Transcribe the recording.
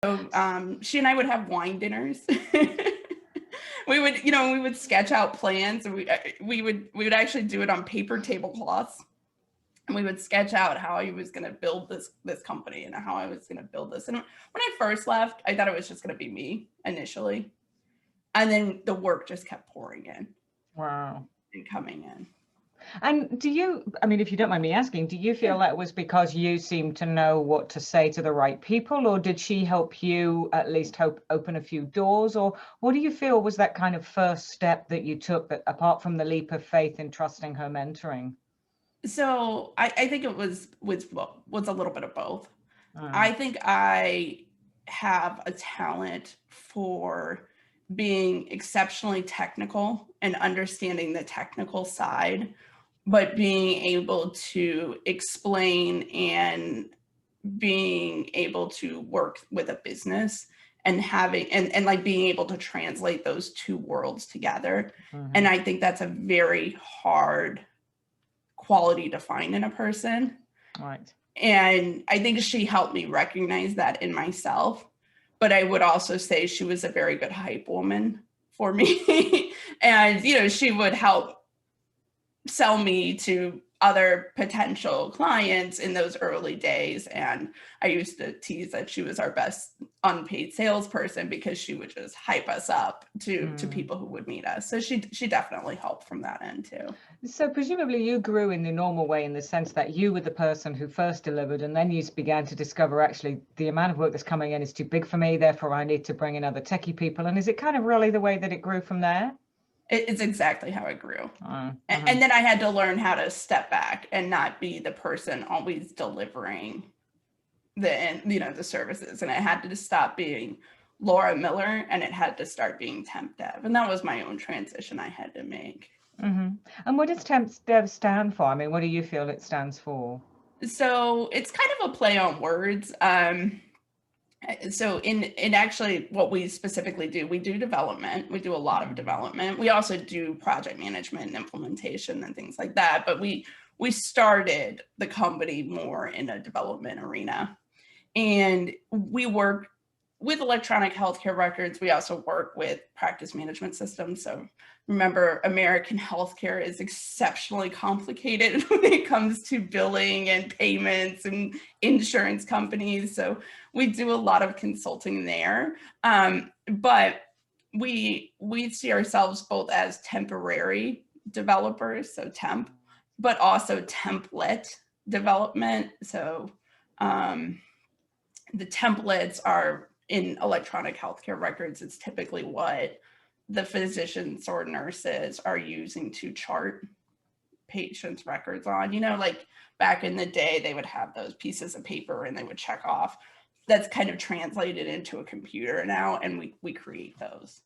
So, she and I would have wine dinners. We would sketch out plans, and we would actually do it on paper tablecloths, and we would sketch out how I was going to build this company and how I was going to build this. And when I first left, I thought it was just going to be me initially, and then the work just kept pouring in Wow. and coming in. And do you, I mean, if you don't mind me asking, do you feel that was because you seemed to know what to say to the right people, or did she help you at least hope open a few doors? Or what do you feel was that kind of first step that you took that apart from the leap of faith in trusting her mentoring? So I think it was a little bit of both. I Mm, think I have a talent for being exceptionally technical and understanding the technical side, but being able to explain and being able to work with a business and having and like being able to translate those two worlds together. And mhm. I think that's a very hard quality to find in a person. Right. And I think she helped me recognize that in myself. But I would also say she was a very good hype woman for me. And, she would help sell me to other potential clients in those early days. And I used to tease that she was our best unpaid salesperson because she would just hype us up to Mm. people who would meet us. So she definitely helped from that end too. So presumably you grew in the normal way in the sense that you were the person who first delivered, and then you began to discover actually the amount of work that's coming in is too big for me, therefore I need to bring in other techie people. And is it kind of really the way that it grew from there? It's exactly how it grew. And Mhm. then I had to learn how to step back and not be the person always delivering the services. And it had to just stop being Laura Miller and it had to start being temp dev. And that was my own transition I had to make. And what does Temp Dev stand for? I mean, what do you feel it stands for? So it's kind of a play on words. So in actually what we specifically do, we do development. We do a lot of Mm. development. We also do project management and implementation and things like that. But we started the company more in a development arena. And we work with electronic healthcare records. We also work with practice management systems. So remember, American healthcare is exceptionally complicated when it comes to billing and payments and insurance companies. So we do a lot of consulting there. But we see ourselves both as temporary developers, so temp, but also template development. So um, the templates are in electronic healthcare records. It's typically what the physicians or nurses are using to chart patients' records on. Like back in the day, they would have those pieces of paper and they would check off. That's kind of translated into a computer now, and we create those.